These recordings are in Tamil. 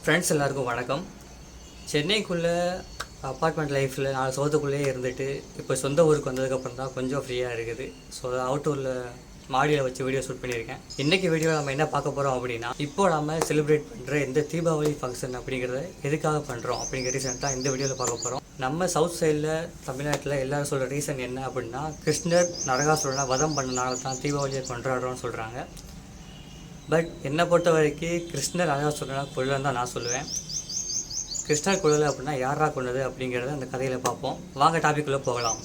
ஃப்ரெண்ட்ஸ் எல்லாருக்கும் வணக்கம். சென்னைக்குள்ளே அப்பார்ட்மெண்ட் லைஃப்பில் 4 சோத்துக்குள்ளேயே இருந்துட்டு இப்போ சொந்த ஊருக்கு வந்ததுக்கப்புறம் தான் கொஞ்சம் ஃப்ரீயாக இருக்குது. ஸோ அவுட்டூரில் மாடியில் வச்சு வீடியோ ஷூட் பண்ணியிருக்கேன். இன்றைக்கி வீடியோவில் நம்ம என்ன பார்க்க போகிறோம் அப்படின்னா, இப்போ நம்ம செலிப்ரேட் பண்ணுற இந்த தீபாவளி ஃபங்க்ஷன் அப்படிங்கிறத எதுக்காக பண்ணுறோம் அப்படிங்கிற ரீசன் தான் இந்த வீடியோவில் பார்க்க போகிறோம். நம்ம சவுத் சைடில் தமிழ்நாட்டில் எல்லோரும் சொல்கிற ரீசன் என்ன அப்படின்னா, கிருஷ்ணர் நரகாசுரனை வதம் பண்ணனால தான் தீபாவளியை கொண்டாடுறோன்னு சொல்கிறாங்க. பட் என்னை பொறுத்த வரைக்கும் கிருஷ்ணர் நரகாசுரனை கொல்லன்னு தான் நான் சொல்லுவேன். கிருஷ்ணர் கொல்லலை அப்படின்னா யாரா கொண்டது அப்படிங்கிறத அந்த கதையில் பார்ப்போம். வாங்க டாபிக்குள்ளே போகலாம்.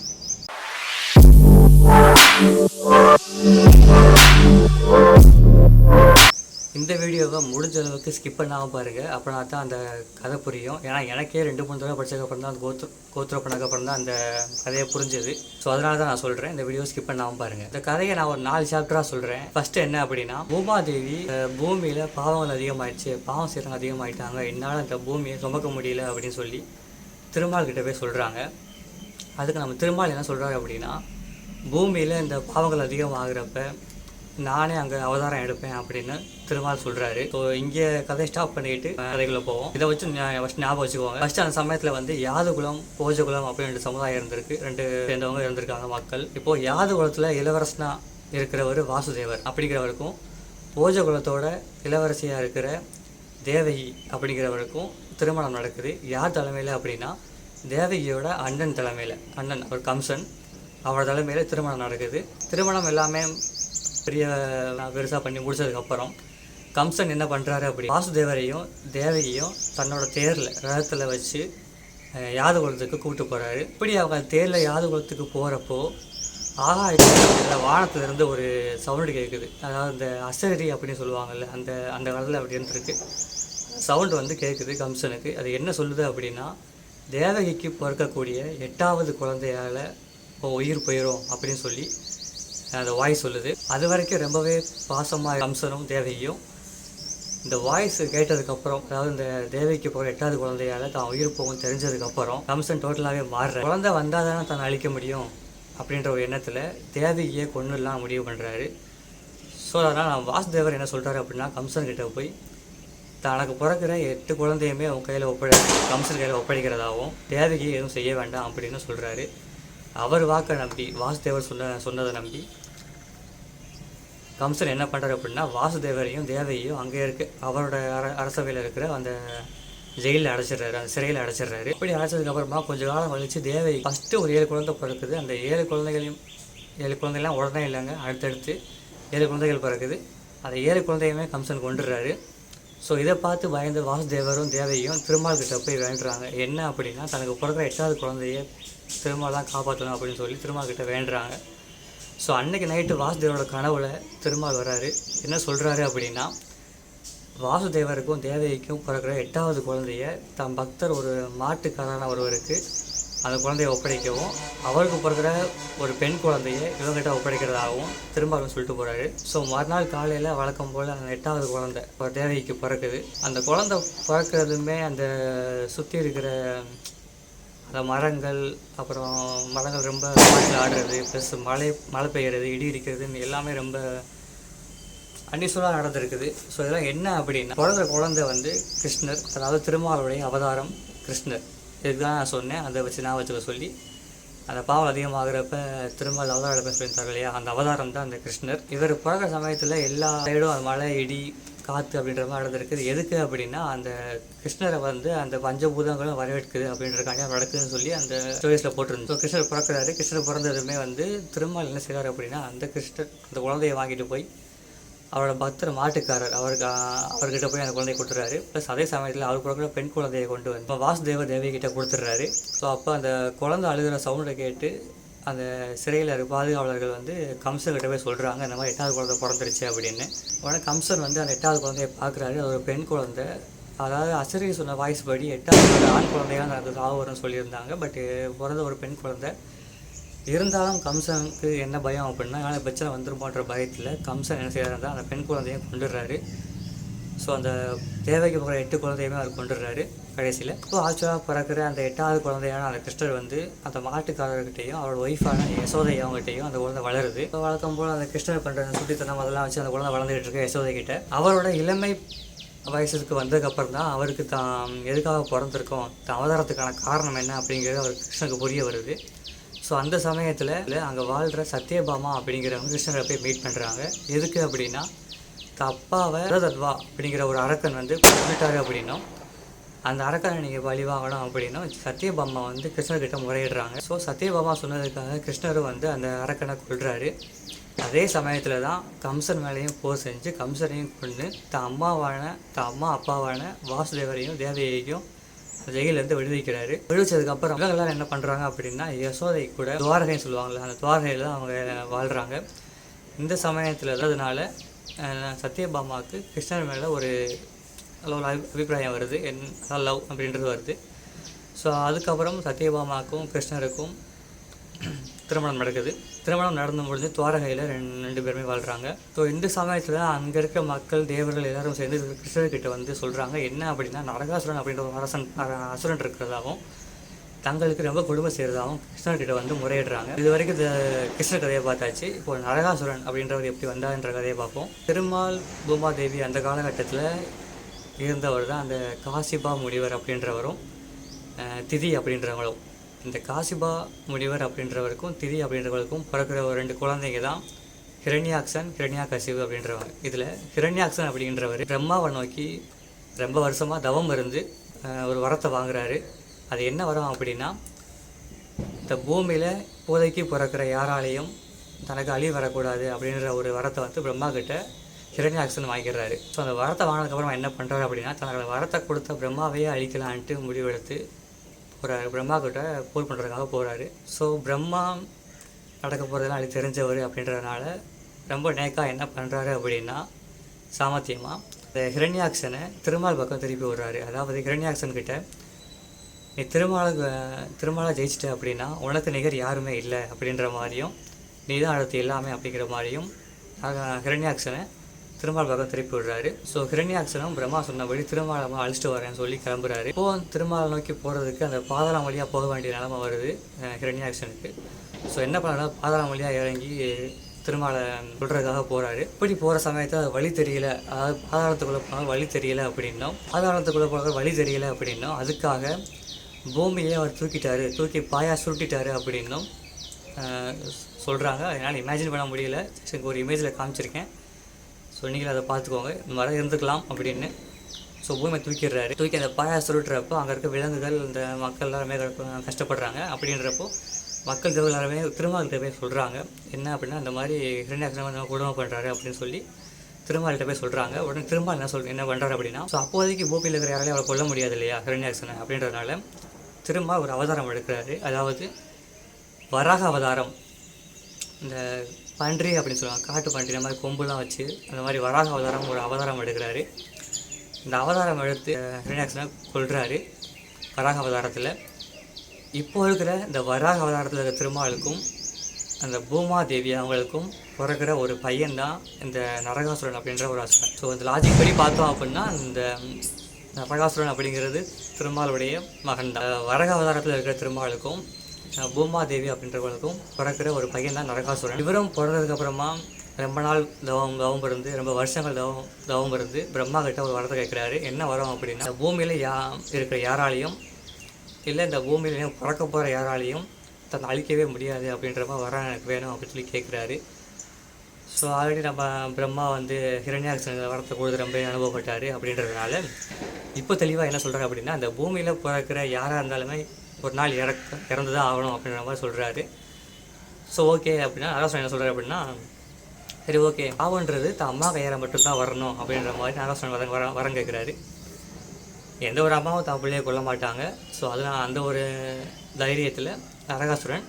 இந்த வீடியோவை முடிஞ்ச அளவுக்கு ஸ்கிப் பண்ணாமல் பாருங்கள். அப்படின்னா தான் அந்த கதை புரியும். ஏன்னா எனக்கே 2-3 தடவை படித்ததுக்கப்புறம் தான் அந்த கோத்ரோ பண்ணதுக்கப்புறம் தான் அந்த கதையை புரிஞ்சுது. ஸோ அதனால தான் நான் சொல்கிறேன், இந்த வீடியோ ஸ்கிப் பண்ணாமல் பாருங்கள். இந்த கதையை நான் ஒரு 4 சாப்டராக சொல்கிறேன். ஃபஸ்ட்டு என்ன அப்படின்னா, பூமாதேவி பூமியில் பாவங்கள் அதிகமாகிடுச்சு, பாவம் செய்கிறவங்க அதிகமாகிட்டாங்க, என்னால் அந்த பூமியை சுமக்க முடியல அப்படின்னு சொல்லி திருமால் கிட்ட போய் சொல்கிறாங்க. அதுக்கு நம்ம திருமால் என்ன சொல்கிறாரு அப்படின்னா, பூமியில் இந்த பாவங்கள் அதிகமாகிறப்ப நானே அங்கே அவதாரம் எடுப்பேன் அப்படின்னு திருமால் சொல்கிறாரு. ஸோ இங்கே கதை ஸ்டாப் பண்ணிட்டு கதைக்குள்ளே போவோம். இதை வச்சு ஃபஸ்ட் ஞாபகம் வச்சுக்கோங்க. ஃபஸ்ட்டு அந்த சமயத்தில் வந்து யாதுகுலம் போஜகுலம் அப்படின்னு 2 சமுதாயம் இருந்திருக்கு. 2 சேர்ந்தவங்க இருந்திருக்காங்க மக்கள். இப்போது யாதுகுலத்தில் இளவரசனா இருக்கிறவர் வாசுதேவர் அப்படிங்கிறவருக்கும், போஜகுலத்தோட இளவரசியாக இருக்கிற தேவகி அப்படிங்கிறவருக்கும் திருமணம் நடக்குது. யார் தலைமையில் அப்படின்னா, தேவகியோட அண்ணன் தலைமையில், அண்ணன் அவர் கம்சன், அவரோட தலைமையில் திருமணம் நடக்குது. திருமணம் எல்லாமே பெருசாக பண்ணி முடிச்சதுக்கப்புறம் கம்சன் என்ன பண்ணுறாரு அப்படி, வாசுதேவரையும் தேவகியும் தன்னோட தேரில் ரதத்தில் வச்சு யாதுகுலத்துக்கு கூப்பிட்டு போகிறாரு. இப்படி அவங்க தேரில் யாதுகுலத்துக்கு போகிறப்போ ஆகாயத்தில் வானத்திலிருந்து ஒரு சவுண்டு கேட்குது. அதாவது இந்த அசரி அப்படின்னு சொல்லுவாங்கள்ல, அந்த காலத்தில் அப்படி இருந்துருக்கு. சவுண்டு வந்து கேட்குது கம்சனுக்கு. அது என்ன சொல்லுது அப்படின்னா, தேவகிக்கு பிறக்கக்கூடிய 8வது குழந்தையால் உயிர் போயிடும் அப்படின்னு சொல்லி அந்த வாய்ஸ் சொல்லுது. அது வரைக்கும் ரொம்பவே பாசமாக கம்சனும் தேவகியும் இந்த வாய்ஸ் கேட்டதுக்கப்புறம், அதாவது இந்த தேவகிக்கு போகிற 8வது குழந்தையால் தான் உயிர் போகும் தெரிஞ்சதுக்கப்புறம் கம்சன் டோட்டலாகவே மாறுற. குழந்தை வந்தால் தானே தான் அழிக்க முடியும் அப்படின்ற ஒரு எண்ணத்தில் தேவகியை கொன்னுலாம் முடிவு பண்ணுறாரு. ஸோ அதனால் நான் வாசுதேவர் என்ன சொல்கிறாரு அப்படின்னா, கம்சன்கிட்ட போய் தனக்கு பிறக்கிற 8 குழந்தையுமே அவங்க கையில் கம்சன் கையில் ஒப்படைக்கிறதாகவும், தேவகியை எதுவும் செய்ய வேண்டாம் அப்படின்னு சொல்கிறாரு. அவர் வாக்கை நம்பி, வாசுதேவர் சொன்னதை நம்பி கம்சன் என்ன பண்ணுறாரு அப்படின்னா, வாசுதேவரையும் தேவகியும் அங்கே அவரோட அரசவையில் இருக்கிற அந்த ஜெயிலில் அடைச்சிடுறாரு, அந்த சிறையில் அடைச்சிடுறாரு. இப்படி அடைச்சதுக்கப்புறமா கொஞ்சம் காலம் கழிச்சு தேவகி ஃபஸ்ட்டு ஒரு 7 குழந்தை பிறக்குது. அந்த 7 குழந்தைகள்லாம் உடனே இல்லைங்க, அடுத்தடுத்து 7 குழந்தைகள் பிறக்குது. அந்த 7 குழந்தையுமே கம்சன் கொண்டுடுறாரு. ஸோ இதை பார்த்து பயந்து வாசுதேவரும் தேவகியும் திருமால் கிட்ட போய் வேண்டுறாங்க. என்ன அப்படின்னா, தனக்கு பிறக்கிற 8வது குழந்தைய திருமால் தான் காப்பாற்றணும் அப்படின்னு சொல்லி திருமால் கிட்ட வேண்டுறாங்க. ஸோ அன்றைக்கி நைட்டு வாசுதேவரோட கனவுல திருமால் வராரு. என்ன சொல்கிறாரு அப்படின்னா, வாசுதேவருக்கும் தேவகிக்கும் பிறக்கிற 8வது குழந்தைய தன் பக்தர் ஒரு மாட்டுக்காரன ஒருவருக்கு அந்த குழந்தைய ஒப்படைக்கவும், அவருக்கு பிறக்கிற ஒரு பெண் குழந்தைய இவங்ககிட்ட ஒப்படைக்கிறதாகவும் திருமால் சொல்லிட்டு போகிறாரு. ஸோ மறுநாள் காலையில் வழக்கம் போல் அந்த 8வது குழந்தை தேவகிக்கு பிறக்குது. அந்த குழந்தை பிறக்கிறதுமே அந்த சுற்றி இருக்கிற அந்த மரங்கள், அப்புறம் மரங்கள் ரொம்ப காட்டில் ஆடுறது, ப்ளஸ் மழை பெய்கிறது, இடி இடிக்கிறது, எல்லாமே ரொம்ப அன்னிசூலாக நடந்திருக்குது. ஸோ இதெல்லாம் என்ன அப்படின்னா, பிறந்த குழந்தை வந்து கிருஷ்ணர், அதாவது திருமாலுடைய அவதாரம் கிருஷ்ணர். இதுக்கு தான் நான் சொன்னேன், அதை வச்சு நான் வச்சுக்க சொல்லி அந்த பாவம் அதிகமாகிறப்ப திருமால் அவதாரம் எடுப்பேன் சொல்லியிருந்தாங்க இல்லையா, அந்த அவதாரம் தான் அந்த கிருஷ்ணர். இவர் பிறகுற சமயத்தில் எல்லா சைடும் அந்த மழை, இடி, காற்று அப்படின்ற மாதிரி நடந்திருக்குது. எதுக்கு அப்படின்னா, அந்த கிருஷ்ணரை வந்து அந்த பஞ்சபூதங்களும் வரவேற்குது அப்படின்றக்காண்டி நடக்குதுன்னு சொல்லி அந்த ஸ்டோரிஸில் போட்டிருந்தோம். ஸோ கிருஷ்ணர் பிறக்கிறாரு. கிருஷ்ணர் பிறந்ததுமே வந்து திருமால் என்ன செய்கிறார் அப்படின்னா, அந்த கிருஷ்ணர் அந்த குழந்தையை வாங்கிட்டு போய் அவரோட பக்தர் மாட்டுக்காரர் அவர்கிட்ட போய் அந்த குழந்தைய கொடுத்துட்றாரு. ப்ளஸ் அதே சமயத்தில் அவர் பிறகுற பெண் குழந்தையை கொண்டு வந்து வாசுதேவர் தேவகிட்ட கொடுத்துட்றாரு. ஸோ அப்போ அந்த குழந்தை அழுகிற சவுண்டை கேட்டு அந்த சிறையில் இருக்க பாதுகாவலர்கள் வந்து கம்சன்கிட்ட போய் சொல்கிறாங்க, இந்த மாதிரி 8வது குழந்தை பிறந்துருச்சு அப்படின்னு. உடனே கம்சன் வந்து அந்த 8வது குழந்தையை பார்க்குறாரு. அது ஒரு பெண் குழந்தை. அதாவது அசரி சொன்ன வாய்ஸ் படி 8வது ஆண் குழந்தையாக அந்த சாவு வரும்னு சொல்லியிருந்தாங்க. பட் பிறந்த ஒரு பெண் குழந்தை. இருந்தாலும் கம்சனுக்கு என்ன பயம் அப்படின்னா, நாளை பிரச்சனை வந்துருமான்ற பயத்தில் கம்சன் என்ன செய்கிறாருன்னா, அந்த பெண் குழந்தையை கொண்டுடுறாரு. ஸோ அந்த தேவைக்கு போகிற 8 குழந்தையுமே அவர் கொண்டுடுறாரு கடைசியில். இப்போ ஆக்சுவலாக பிறக்கிற அந்த 8வது குழந்தையான அந்த கிருஷ்ணர் வந்து அந்த மாட்டுக்காரர்கிட்டையும் அவரோட ஒய்ஃபான யசோதை அவங்ககிட்டையும் அந்த குழந்தை வளருது. இப்போ வழக்கம் போல் அந்த கிருஷ்ணர் பண்ணுற சுட்டித்தனம் அதெல்லாம் வச்சு அந்த குழந்தை வளர்ந்துகிட்டு இருக்க யசோதை கிட்ட அவரோட இளமை வயசுக்கு வந்ததுக்கப்புறம் தான் அவருக்கு தான் எதுக்காக பிறந்திருக்கோம், தான் அவதாரத்துக்கான காரணம் என்ன அப்படிங்கிறது அவருக்கு கிருஷ்ணருக்கு புரிய வருது. ஸோ அந்த சமயத்தில் அங்கே வாழ்கிற சத்யபாமா அப்படிங்கிறவங்க கிருஷ்ணரை போய் மீட் பண்ணுறாங்க. எதுக்கு அப்படின்னா, தான் அப்பாவை தத்வா அப்படிங்கிற ஒரு அரக்கன் வந்து கொண்டுட்டாரு அப்படின்னும், அந்த அரக்கனை நீங்கள் பழி வாங்கணும் அப்படின்னும் சத்யபாமா வந்து கிருஷ்ணர்கிட்ட முறையிடுறாங்க. ஸோ சத்யபாமா சொன்னதுக்காக கிருஷ்ணரும் வந்து அந்த அரக்கனை கொள்கிறாரு. அதே சமயத்தில் தான் கம்சன் மேலேயும் போர் செஞ்சு கம்சனையும் கொண்டு தான் அம்மா அப்பாவான வாசுதேவரையும் தேவகியையும் ஜெயிலேருந்து விடுவிக்கிறாரு. விடுவிச்சதுக்கப்புறம் இவங்கெல்லாம் என்ன பண்ணுறாங்க அப்படின்னா, யசோதை கூட துவாரகைன்னு சொல்லுவாங்கள்ல, அந்த துவாரகையில் தான் அவங்க வாழ்கிறாங்க. இந்த சமயத்தில் அதனால சத்யபாமாவுக்கு கிருஷ்ணர் மேலே ஒரு அபிப்பிராயம் வருது, லவ் அப்படின்றது வருது. ஸோ அதுக்கப்புறம் சத்யபாமாவுக்கும் கிருஷ்ணருக்கும் திருமணம் நடக்குது. திருமணம் நடந்து முடிஞ்சு துவாரகையில் ரெண்டு பேருமே வாழ்கிறாங்க. ஸோ இந்த சமயத்தில் அங்கே இருக்க மக்கள் தேவர்கள் எல்லாரும் சேர்ந்து கிருஷ்ணர்கிட்ட வந்து சொல்கிறாங்க, என்ன அப்படின்னா, நரகாசுரன் அப்படின்ற ஒரு அசுரன் இருக்கிறதாகவும் தங்களுக்கு ரொம்ப கொடுமை செய்கிறதாகவும் கிருஷ்ணர்கிட்ட வந்து முறையிடுறாங்க. இது வரைக்கும் இந்த கிருஷ்ணர் கதையை பார்த்தாச்சு. இப்போ நரகாசுரன் அப்படின்றவர் எப்படி வந்தார்ன்ற கதையை பார்ப்போம். திருமால் பூமாதேவி அந்த காலகட்டத்தில் இருந்தவர் தான் அந்த காசிபா முனிவர் அப்படின்றவரும் திதி அப்படின்றவங்களும். இந்த காசிபா முனிவர் அப்படின்றவருக்கும் திதி அப்படின்றவருக்கும் பிறக்கிற ஒரு 2 குழந்தைங்க தான் ஹிரண்யாக்ஷன், ஹிரண்யாகசிபு அப்படின்றவங்க. இதில் ஹிரண்யாக்ஷன் அப்படின்றவர் பிரம்மாவை நோக்கி ரொம்ப வருஷமாக தவம் இருந்து ஒரு வரத்தை வாங்குறாரு. அது என்ன வரம் அப்படின்னா, இந்த பூமியில் இப்போதைக்கு பிறக்கிற யாராலையும் தனக்கு அழிவு வரக்கூடாது அப்படின்ற ஒரு வரத்தை வந்து பிரம்மா கிட்ட ஹிரண்யாக்ஷன் வாங்கிடுறாரு. ஸோ அந்த வரத்தை வாங்கினதுக்கப்புறம் என்ன பண்ணுறாரு அப்படின்னா, தனக்கு வரத்தை கொடுத்த பிரம்மாவையே அழிக்கலான்ட்டு முடிவெடுத்து ஒரு பிரம்மா கிட்ட போர் பண்ணுறதுக்காக போகிறாரு. ஸோ பிரம்மா நடக்க போகிறதெல்லாம் அது தெரிஞ்சவர் அப்படின்றதுனால ரொம்ப நேக்காக என்ன பண்ணுறாரு அப்படின்னா, சாமர்த்தியமாக இந்த ஹிரண்யாக்ஷனை திருமால் பக்கம் திருப்பி விடுறாரு. அதாவது ஹிரண்யாக்ஷன் கிட்ட, நீ திருமாலை ஜெயிச்சிட்ட அப்படின்னா உனக்கு நிகர் யாருமே இல்லை அப்படின்ற மாதிரியும், நீ தான் அடுத்து எல்லாமே அப்படிங்கிற மாதிரியும் ஹிரண்யாக்ஷனை திருமால் பக்கம் திருப்பி விடுறாரு. ஸோ ஹிரண்யாக்ஷனும் பிரம்மா சொன்னபடி திருமாலை அழிச்சிட்டு வரேன்னு சொல்லி கிளம்புறாரு. இப்போது திருமாலை நோக்கி போகிறதுக்கு அந்த பாதாளம் வழியாக போக வேண்டிய நிலைமை வருது ஹிரண்யாக்ஷனுக்கு. ஸோ என்ன பண்ணா, பாதாளம் வழியாக இறங்கி திருமாலை விடுறதுக்காக போகிறாரு. இப்படி போகிற சமயத்தில் அது வழி தெரியல, அதாவது பாதாளத்துக்குள்ளே போனால் வழி தெரியல அப்படின்னும் அதுக்காக பூமியை அவர் தூக்கி பாயா சுருட்டிட்டாரு அப்படின்னும் சொல்கிறாங்க. அதனால் இமேஜின் பண்ண முடியல, ஒரு இமேஜில் காமிச்சிருக்கேன். ஸோ நீங்களும் அதை பார்த்துக்கோங்க, இந்த மாதிரி இருந்துக்கலாம் அப்படின்னு. ஸோ பூமியை தூக்கி அந்த பாயா சுருட்டுறப்போ அங்கே இருக்க விலங்குகள், இந்த மக்கள் எல்லாருமே கஷ்டப்படுறாங்க. அப்படின்றப்போ மக்கள் எல்லாருமே திருமால்கிட்ட போய் சொல்கிறாங்க, என்ன அப்படின்னா, இந்த மாதிரி ஹிரண்யாக்ஷனை வந்து கொடுமை பண்ணுறாரு அப்படின்னு சொல்லி திருமால்கிட்ட போய் சொல்கிறாங்க. உடனே திருமால் என்ன பண்ணுறாரு அப்படின்னா, ஸோ அப்போதைக்கு பூமியில் இருக்கிற யாராலையும் அவரை கொல்ல முடியாது இல்லையா ஹிரண்யாக்ஷனை அப்படின்றதுனால திருமால் ஒரு அவதாரம் எடுக்கிறாரு. அதாவது வராக அவதாரம். இந்த பன்றி அப்படின்னு சொல்லுவாங்க, காட்டு பன்றி, இந்த மாதிரி கொம்புலாம் வச்சு அந்த மாதிரி வராக அவதாரம் ஒரு அவதாரம் எடுக்கிறாரு. இந்த அவதாரம் எடுத்து ஹிரண்யாக்ஷனை கொல்றாரு வராக அவதாரத்தில். இப்போ இருக்கிற இந்த வராக அவதாரத்தில் இருக்கிற திருமாலுக்கும் அந்த பூமாதேவி அவங்களுக்கும் பிறக்கிற ஒரு பையன்தான் இந்த நரகாசுரன் அப்படின்ற ஒரு அசுரன். ஸோ இந்த லாஜிக் படி பார்த்தோம் அப்படின்னா, இந்த நரகாசுரன் அப்படிங்கிறது திருமாலுடைய மகன் தான். வராக அவதாரத்தில் இருக்கிற திருமாலுக்கும் பூமாதேவி அப்படின்றவங்களுக்கும் பிறக்கிற ஒரு பையன் தான் நரகாசுரன். இவரும் பிறந்ததுக்கப்புறமா ரொம்ப நாள் தவம் இருந்து, ரொம்ப வருஷங்கள் தவம் இருந்து பிரம்மா கிட்ட ஒரு வரத்தை கேட்குறாரு. என்ன வரும் அப்படின்னா, பூமியில் இருக்கிற யாராலையும் இல்லை இந்த பூமியிலையும் பிறக்க போகிற யாராலையும் தன்னை அழிக்கவே முடியாது அப்படின்றப்ப வரம் எனக்கு வேணும் அப்படின்னு சொல்லி கேட்குறாரு. ஸோ ஆல்ரெடி நம்ம பிரம்மா வந்து ஹிரண்யாக்ஷன் வரத்தை கொடுத்து ரொம்ப அனுபவப்பட்டார் அப்படின்றதுனால இப்போ தெளிவாக என்ன சொல்கிறாரு அப்படின்னா, அந்த பூமியில் பிறக்கிற யாராக இருந்தாலுமே ஒரு நாள் இறந்து தான் ஆகணும் அப்படின்ற மாதிரி சொல்கிறாரு. ஸோ ஓகே அப்படின்னா நரகாசுரன் என்ன சொல்கிறாரு அப்படின்னா, சரி ஓகே, பாவன்றது தான் அம்மா கையால் மட்டும்தான் வரணும் அப்படின்ற மாதிரி நரகாசுரன் வரம் கேட்குறாரு. எந்த ஒரு அம்மாவும் தான் பிள்ளையை கொல்ல மாட்டாங்க. ஸோ அதனால் அந்த ஒரு தைரியத்தில் நரகாசுரன்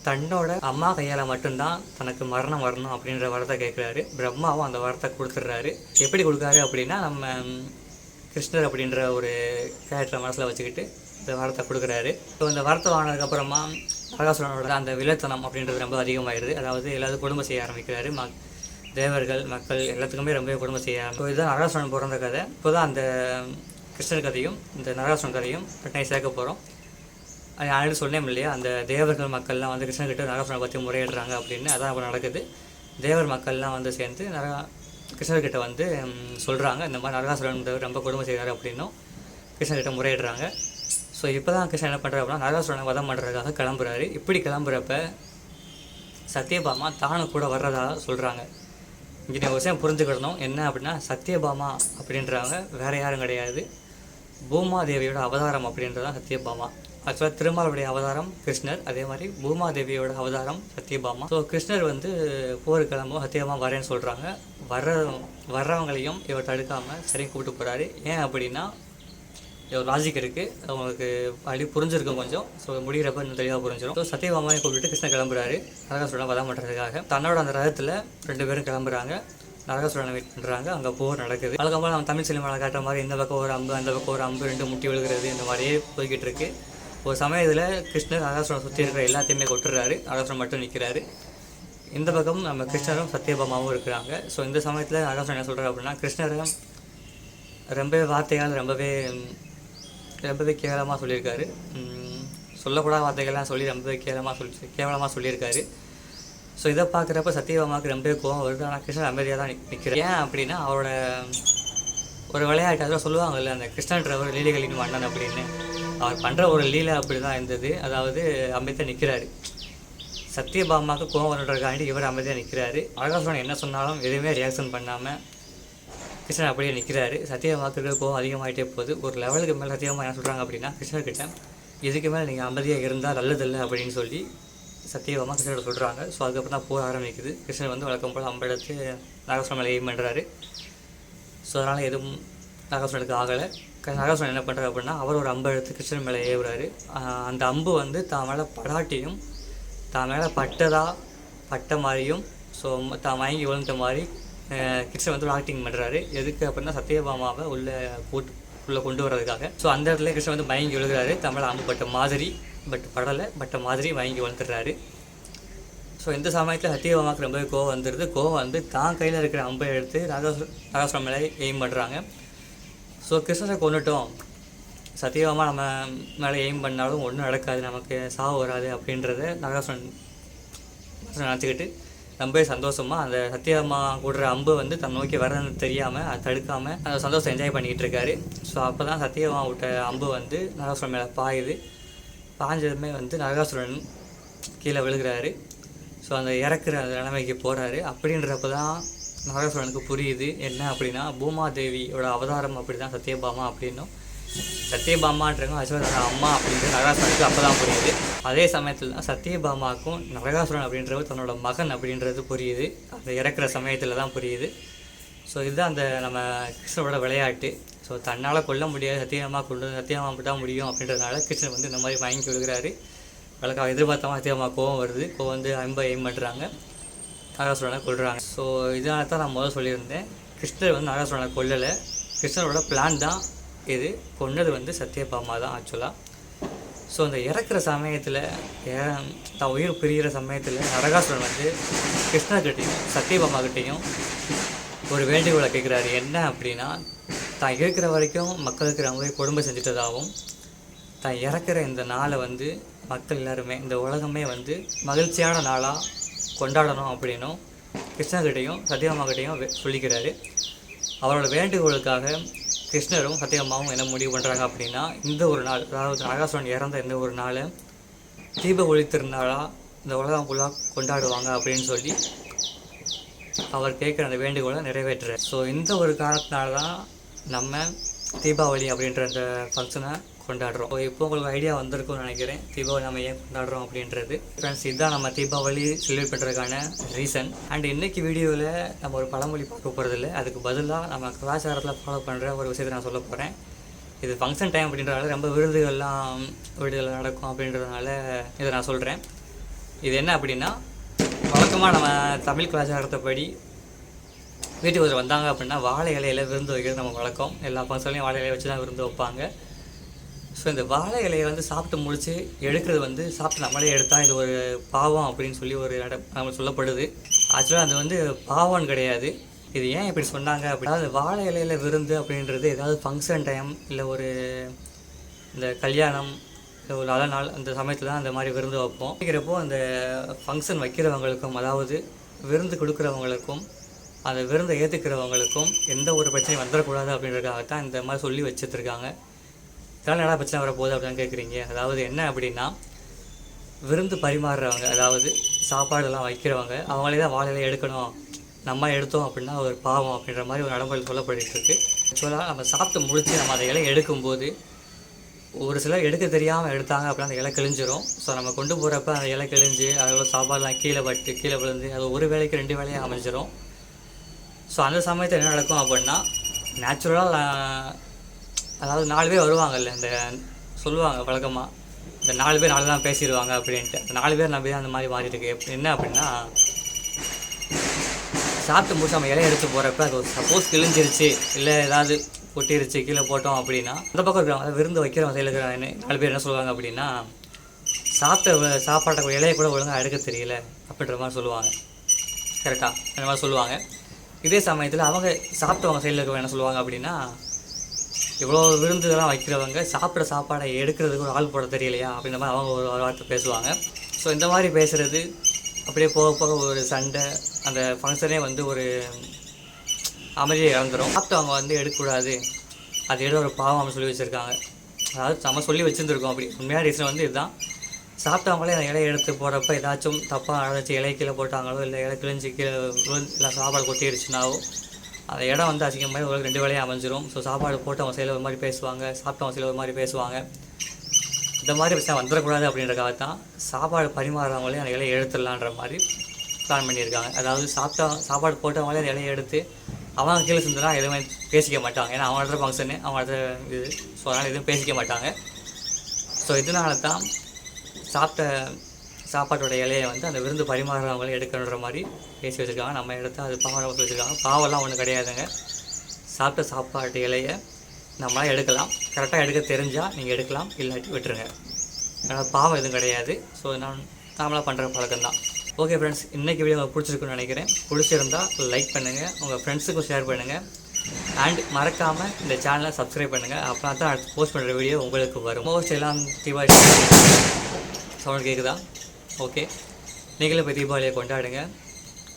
தன்னோட அம்மா கையால் மட்டும்தான் தனக்கு மரணம் வரணும் அப்படின்ற வரத்தை கேட்குறாரு. பிரம்மாவும் அந்த வரத்தை கொடுத்துட்றாரு. எப்படி கொடுக்குறாரு அப்படின்னா, நம்ம கிருஷ்ணர் அப்படின்ற ஒரு கேரக்டரை மனசில் வச்சுக்கிட்டு இந்த வரத்தை கொடுக்குறாரு. ஸோ இந்த வரத்தை வாங்கினதுக்கப்புறமா நரகாசுரனோட அந்த வில்லத்தனம் அப்படின்றது ரொம்ப அதிகமாகிடுது. அதாவது எல்லாத்தையும் கொடுமை செய்ய ஆரம்பிக்கிறாரு. தேவர்கள், மக்கள் எல்லாத்துக்குமே ரொம்ப கொடுமை செய்ய ஆரம்பிக்கும். ஸோ இதுதான் நரகாசுரன் பிறந்த கதை. இப்போ தான் அந்த கிருஷ்ணர் கதையும் இந்த நரகாசுரன் கதையும் பட்டனை சேர்க்க போகிறோம். அது ஆல்ரெடி சொன்னேன் இல்லையா, அந்த தேவர்கள் மக்கள்லாம் வந்து கிருஷ்ணர்கிட்ட நரகாசுரனை பற்றி முறையிடுறாங்க அப்படின்னு. அதான் இப்போ நடக்குது. தேவர் மக்கள்லாம் வந்து சேர்ந்து கிருஷ்ணர்கிட்ட வந்து சொல்கிறாங்க, இந்த மாதிரி நரகாசுரன் ரொம்ப கொடுமை செய்கிறாரு அப்படின்னும் கிருஷ்ணர்கிட்ட முறையிடுறாங்க. ஸோ இப்போ தான் கிருஷ்ணன் என்ன பண்ணுறாரு அப்படின்னா நரகாசுரனை வதம் பண்ணுறதுக்காக கிளம்புறாரு. இப்படி கிளம்புறப்ப சத்யபாமா தானும் கூட வர்றதாக சொல்கிறாங்க. இங்கே ஒரு விஷயம் புரிஞ்சுக்கிடணும், என்ன அப்படின்னா சத்யபாமா அப்படின்றவங்க வேறு யாரும் கிடையாது, பூமாதேவியோட அவதாரம் அப்படின்றதான் சத்யபாமா. ஆக்சுவலாக திருமாலுடைய அவதாரம் கிருஷ்ணர், அதே மாதிரி பூமாதேவியோட அவதாரம் சத்யபாமா. ஸோ கிருஷ்ணர் வந்து போர் கிளம்பும் சத்யபாமா வரேன்னு சொல்கிறாங்க. வர்றவங்களையும் இவர் தடுக்காமல் சரி கூப்பிட்டு போகிறாரு. ஏன் அப்படின்னா ஒரு லாஜிக் இருக்குது, அவங்களுக்கு அப்படி புரிஞ்சிருக்கும் கொஞ்சம். ஸோ முடிகிறப்ப இன்னும் தெளிவாக புரிஞ்சிடும். ஸோ சத்யபாமாவை கூப்பிட்டு கிருஷ்ணன் கிளம்புறாரு நரகாசுரனை வதம் பண்ணுறதுக்காக. தன்னோட அந்த ரதத்தில் 2 பேரும் கிளம்புறாங்க, நரகாசுரனை வெயிட் பண்ணுறாங்க. அங்கே போர் நடக்குது. அதுக்கப்புறம் நம்ம தமிழ் சினிமாவில் காட்டுற மாதிரி இந்த பக்கம் ஒரு அம்பு அந்த பக்கம் ஒரு அம்பு 2 முட்டி விழுகிறது, இந்த மாதிரியே போய்கிட்டு இருக்கு. ஒரு சமயத்தில் கிருஷ்ணர் நரகாசுரனை சுற்றி இருக்கிற எல்லாத்தையுமே கொட்டுறாரு, நரகாசுரன் மட்டும் நிற்கிறாரு. இந்த பக்கம் நம்ம கிருஷ்ணரும் சத்யபாமாவும் இருக்கிறாங்க. ஸோ இந்த சமயத்தில் நரகாசுரன் என்ன சொல்கிறார் அப்படின்னா கிருஷ்ணரை ரொம்பவே வார்த்தையால் ரொம்பவே கேவலமாக சொல்லியிருக்காரு. சொல்லக்கூடாத வார்த்தைகள்லாம் சொல்லி ரொம்பவே கேவலமாக சொல்லியிருக்காரு. ஸோ இதை பார்க்குறப்ப சத்யபாமாவுக்கு ரொம்பவே கோவம் வருது. ஆனால் கிருஷ்ணன் அமைதியாக தான் நிற்கிறேன். ஏன் அப்படின்னா அவரோட ஒரு விளையாட்டு அதெல்லாம் சொல்லுவாங்கல்ல, அந்த கிருஷ்ணன்ற ஒரு லீலைகளின் மன்னன் அப்படின்னு, அவர் பண்ணுற ஒரு லீலை அப்படி தான் இருந்தது. அதாவது அமைதியாக நிற்கிறாரு. சத்யபாமாவுக்கு கோவம் வருன்றதுக்காண்டி இவர் அமைதியாக நிற்கிறாரு. நரகாசுரன் என்ன சொன்னாலும் எதுவுமே ரியாக்ஷன் பண்ணாமல் கிருஷ்ணன் அப்படியே நிற்கிறாரு. சத்யபாமாவுக்கு கோவம் அதிகமாகிட்டே போகுது. ஒரு லெவலுக்கு மேலே சத்யபாமா என்ன சொல்கிறாங்க அப்படின்னா கிருஷ்ணர்கிட்ட இதுக்கு மேலே நீங்கள் அமைதியாக இருந்தால் நல்லதில்லை அப்படின்னு சொல்லி சத்யபாமா கிருஷ்ணர்கிட்ட சொல்கிறாங்க. ஸோ அதுக்கப்புறம் தான் போக ஆரம்பிக்குது. கிருஷ்ணர் வந்து வழக்கம் போல் அம்பெடுத்து நரகாசுரன் மேலே எய்ம் பண்ணுறாரு. ஸோ அதனால் எதுவும் நரகாசுரனுக்கு ஆகலை. நரகாசுரன் என்ன பண்ணுறாரு அப்படின்னா அவர் ஒரு அம்பை எடுத்து கிருஷ்ணன் மேலே ஏவுறாரு. அந்த அம்பு வந்து தான் மேலே படாட்டியும் தான் மேலே பட்ட மாதிரியும் ஸோ தான் வாங்கி விழுந்த மாதிரி கிருஷ்ணன் வந்து ஒரு ஆக்டிங் பண்ணுறாரு. எதுக்கு அப்படின்னா சத்யபாமாவை உள்ளே கொண்டு வர்றதுக்காக. ஸோ அந்த இடத்துல கிருஷ்ணன் வந்து மயங்கி விழுகிறாரு. தமிழ் அம்பு பட்ட மாதிரி பட்ட மாதிரி மயங்கி வளர்த்துறாரு. ஸோ இந்த சமயத்தில் சத்யபாமாவுக்கு ரொம்பவே கோவம் வந்துடுது. கோவம் வந்து தான் கையில் இருக்கிற அம்பை எடுத்து நரகாசுரன் மேலே எய்ம் பண்ணுறாங்க. ஸோ கிருஷ்ணரை கொண்டுட்டோம், சத்யபாமா நம்ம மேலே எய்ம் பண்ணாலும் ஒன்றும் நடக்காது, நமக்கு சாவு வராது அப்படின்றத நரகாசுரன் நினச்சிக்கிட்டு ரொம்பவே சந்தோஷமாக அந்த சத்யபாமா கூடுற அம்பு வந்து தன் நோக்கி வரன்னு தெரியாமல் அதை தடுக்காமல் அந்த சந்தோஷம் என்ஜாய் பண்ணிக்கிட்டு இருக்காரு. ஸோ அப்போ தான் சத்யபாமா விட்ட அம்பு வந்து நரகாசுரன் மேலே பாயுது. பாஞ்சதுமே வந்து நரகாசுரன் கீழே விழுகிறாரு. ஸோ அந்த இறக்குற அந்த நிலைமைக்கு போகிறாரு. அப்படின்றப்ப தான் நரகாசுரனுக்கு புரியுது என்ன அப்படின்னா பூமாதேவியோட அவதாரம் அப்படி தான் சத்யபாமா அப்படின்னும், சத்யபாமான்றவங்க அசுவரோட அம்மா அப்படின்றது நரகாசுரனுக்கு அப்போ தான் புரியுது. அதே சமயத்தில் தான் சத்யபாமாவுக்கும் நரகாசுரன் அப்படின்றது தன்னோட மகன் அப்படின்றது புரியுது. அந்த இறக்குற சமயத்தில் தான் புரியுது. ஸோ இதுதான் அந்த நம்ம கிருஷ்ணனோட விளையாட்டு. ஸோ தன்னால் கொல்ல முடியாது, சத்யபாமா தான் முடியும் அப்படின்றதுனால கிருஷ்ணன் வந்து இந்த மாதிரி வாங்கி கொடுக்குறாரு. வழக்காக எதிர்பார்த்தாமல் சத்யபாமா கோவம் வருது. கோவம் வந்து அம்பை எய்ம் பண்ணுறாங்க, நரகாசுரனை கொல்றாங்க. ஸோ இதனால தான் நான் முதல்ல சொல்லியிருந்தேன், கிருஷ்ணர் வந்து நரகாசுரனை கொல்லலை, கிருஷ்ணரோட பிளான் தான் இது. கொன்னது வந்து சத்யபாமா தான் ஆக்சுவலாக. ஸோ அந்த இறக்குற சமயத்தில் தான் உயிர் பிரிகிற சமயத்தில் நரகாசுரன் வந்து கிருஷ்ணர்கிட்டையும் சத்யபாமாக்கிட்டையும் ஒரு வேண்டுகோளை கேட்குறாரு. என்ன அப்படின்னா தான் இருக்கிற வரைக்கும் மக்களுக்கு ரொம்பவே கொடுமை செஞ்சுட்டதாகவும் தான் இறக்குற இந்த நாளை வந்து மக்கள் எல்லாருமே இந்த உலகமே வந்து மகிழ்ச்சியான நாளாக கொண்டாடணும் அப்படின்னும் கிருஷ்ணர்கிட்டையும் சத்யபாமாக்கிட்டையும் சொல்லிக்கிறாரு. அவரோட வேண்டுகோளுக்காக கிருஷ்ணரும் சத்யபாமாவும் என்ன முடிவு பண்ணுறாங்க அப்படின்னா இந்த ஒரு நாள், அதாவது நரகாசுரன் இறந்த இந்த ஒரு நாளை தீப ஒளி திருநாளாக இந்த உலகம் ஃபுல்லாக கொண்டாடுவாங்க அப்படின்னு சொல்லி அவர் கேட்குற அந்த வேண்டுகோளை நிறைவேற்றுறார். ஸோ இந்த ஒரு காரணத்தினால தான் நம்ம தீபாவளி அப்படின்ற அந்த ஃபங்க்ஷனை கொண்டாடுறோம். இப்போ உங்களுக்கு ஐடியா வந்திருக்கும்னு நினைக்கிறேன், தீபாவளி நம்ம ஏன் கொண்டாடுறோம் அப்படின்றது. ஃப்ரெண்ட்ஸ், இதுதான் நம்ம தீபாவளி செலிப்ரேட் பண்ணுறதுக்கான ரீசன். அண்ட் இன்றைக்கி வீடியோவில் நம்ம ஒரு பழமொழி பார்க்க போகிறதில்ல, அதுக்கு பதிலாக நம்ம கலாச்சாரத்தில் ஃபாலோ பண்ணுற ஒரு விஷயத்தை நான் சொல்ல போகிறேன். இது ஃபங்க்ஷன் டைம் அப்படின்றதால ரொம்ப விருதுகள் நடக்கும் அப்படின்றதுனால இதை நான் சொல்கிறேன். இது என்ன அப்படின்னா, வழக்கமாக நம்ம தமிழ் கலாச்சாரத்தைப்படி வீட்டுக்கு வந்தாங்க அப்படின்னா வாழை இலையில் விருந்து வைக்கிறது நம்ம வழக்கம். எல்லா ஃபங்க்ஷன்லையும் வாழை இலையை வச்சு தான் விருந்து வைப்பாங்க. ஸோ இந்த வாழை இலையை வந்து சாப்பிட்டு முடித்து எடுக்கிறது வந்து சாப்பிட்டு நம்மளே எடுத்தால் இது ஒரு பாவம் அப்படின்னு சொல்லி ஒரு நம்மளுக்கு சொல்லப்படுது. ஆக்சுவலாக அது வந்து பாவம் கிடையாது. இது ஏன் இப்படி சொன்னாங்க அப்படின்னா, அது வாழை இலையில் விருந்து அப்படின்றது ஏதாவது ஃபங்க்ஷன் டைம் இல்லை ஒரு இந்த கல்யாணம் இல்லை ஒரு நல்ல நாள் அந்த சமயத்தில் தான் அந்த மாதிரி விருந்து வைப்போம். வைக்கிறப்போ அந்த ஃபங்க்ஷன் வைக்கிறவங்களுக்கும், அதாவது விருந்து கொடுக்குறவங்களுக்கும் அந்த விருந்தை ஏற்றுக்கிறவங்களுக்கும் எந்த ஒரு பிரச்சனையும் வந்துடக்கூடாது அப்படின்றதுக்காக தான் இந்த மாதிரி சொல்லி வச்சுருக்காங்க. இதனால் என்ன பிரச்சனை வரப்போகுது அப்படின்னு கேட்குறீங்க. அதாவது என்ன அப்படின்னா, விருந்து பரிமாறுறவங்க, அதாவது சாப்பாடெல்லாம் வைக்கிறவங்க, அவங்களே தான் வாழையில எடுக்கணும், நம்ம எடுத்தோம் அப்படின்னா ஒரு பாவம் அப்படின்ற மாதிரி ஒரு நடைமுறை சொல்லப்பட்டுருக்கு. ஆக்சுவலாக நம்ம சாப்பிட்டு முடித்து நம்ம அந்த இலை எடுக்கும்போது ஒரு சிலர் எடுக்க தெரியாமல் எடுத்தாங்க அப்படின்னா அந்த இலை கிழிஞ்சிரும். ஸோ நம்ம கொண்டு போகிறப்ப அந்த இலை கிழிஞ்சு அதோட சாப்பாடுலாம் கீழே விழுந்து அது ஒரு வேளைக்கு 2 வேளையாக அமைஞ்சிரும். ஸோ அந்த சமயத்தில் என்ன நடக்கும் அப்படின்னா, நேச்சுரலாக அதாவது 4 பேர் வருவாங்கல்ல, இந்த சொல்லுவாங்க வழக்கமாக, இந்த 4 பேர் 4 தான் பேசிடுவாங்க அப்படின்ட்டு. அந்த 4 பேர் நம்பி தான் அந்த மாதிரி மாறிட்டுருக்கு. என்ன அப்படின்னா, சாப்பிட்டு முடிச்சு நம்ம இலையை எடுத்து போகிறப்ப அது சப்போஸ் கிழிஞ்சிருச்சு இல்லை ஏதாவது கொட்டிருச்சு கீழே போட்டோம் அப்படின்னா, அந்த பக்கம் இருக்கிறவங்க விருந்து வைக்கிறவங்க சைடில் இருக்கிற 4 பேர் என்ன சொல்லுவாங்க அப்படின்னா, சாப்பாட்டை இலையை கூட ஒழுங்காக எடுக்க தெரியல அப்படின்ற மாதிரி சொல்லுவாங்க. கரெக்டாக அந்த மாதிரி சொல்லுவாங்க. இதே சமயத்தில் அவங்க சாப்பிட்டவங்க சைடில் இருக்கிறவங்க என்ன சொல்லுவாங்க அப்படின்னா, இவ்வளோ விருந்துலாம் வைக்கிறவங்க சாப்பிட்ற சாப்பாடை எடுக்கிறதுக்கு ஒரு ஆள் போட தெரியலையா அப்படின்ற மாதிரி அவங்க ஒரு வார்த்தை பேசுவாங்க. ஸோ இந்த மாதிரி பேசுகிறது அப்படியே போக போக ஒரு சண்டை, அந்த ஃபங்க்ஷனே வந்து ஒரு அமைதியை இழந்துடும். சாப்பிட்டவங்க எடுக்கக்கூடாது, அது ஏதோ ஒரு பாவம் அப்படின்னு சொல்லி வச்சுருக்காங்க. அதாவது நம்ம சொல்லி வச்சுருந்துருக்கோம். அப்படி உண்மையான ரீசன் இதுதான். சாப்பிட்டவங்களே அந்த இலையை எடுத்து போகிறப்ப ஏதாச்சும் தப்பாக அழைச்சி இலை கீழே போட்டாங்களோ இல்லை இலை கிழிஞ்சு கீழே இல்லை சாப்பாடு கொட்டிடுச்சுனாவோ அந்த இடம் அசிங்கமாக ஒரு 2 வேளையாக அமைஞ்சிரும். ஸோ சாப்பாடு போட்டவங்க சைடில் ஒரு மாதிரி பேசுவாங்க, சாப்பிட்டவங்க சைடில் ஒரு மாதிரி பேசுவாங்க. இந்த மாதிரி பிரச்சனை வந்துடக்கூடாது அப்படின்றக்காக தான் சாப்பாடு பரிமாறுறவங்களே அந்த இலையை எடுத்துடலான்ற மாதிரி பிளான் பண்ணியிருக்காங்க. அதாவது சாப்பாடு போட்டவங்களே அந்த இலையை எடுத்து அவங்க கீழே செஞ்சுனா எதுவுமே பேசிக்க மாட்டாங்க. ஏன்னா அவங்க இடத்துல ஃபங்க்ஷனு, அவங்க இடத்துல இது, ஸோ அதனால் எதுவும் பேசிக்க மாட்டாங்க. ஸோ இதனால தான் சாப்பாட்டோட இலையை அந்த விருந்து பரிமாறுறவங்களே எடுக்கணுன்ற மாதிரி பேசி வச்சுருக்காங்க. நம்ம எடுத்து அது பாவம் வச்சுருக்காங்க. பாவெல்லாம் ஒன்றும் கிடையாதுங்க. சாப்பிட்ட சாப்பாட்டு இலையை நம்மளால் எடுக்கலாம். கரெக்டாக எடுக்க தெரிஞ்சால் நீங்கள் எடுக்கலாம், இல்லாட்டி விட்டுருங்க. அதனால் பாவம் எதுவும் கிடையாது. ஸோ நாமளாக பண்ணுற பழக்கம் தான். ஓகே ஃப்ரெண்ட்ஸ், இன்றைக்கி வீடியோ உங்களுக்கு பிடிச்சிருக்குன்னு நினைக்கிறேன். பிடிச்சிருந்தால் லைக் பண்ணுங்கள், உங்கள் ஃப்ரெண்ட்ஸுக்கும் ஷேர் பண்ணுங்கள், அண்ட் மறக்காமல் இந்த சேனலை சப்ஸ்கிரைப் பண்ணுங்கள். அப்படின்னா தான் அடுத்து போஸ்ட் பண்ணுற வீடியோ உங்களுக்கு வரும். மோஸ்ட் எல்லாம் தீபாவளி சவுண்ட் கேட்குதா? ஓகே, நீங்களும் இப்போ தீபாவளியை கொண்டாடுங்க.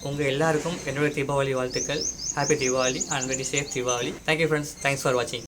உங்கள் எல்லாருக்கும் என்னுடைய தீபாவளி வாழ்த்துக்கள். Happy Deepavali and very safe Deepavali. Thank you friends, thanks for வாட்சிங்.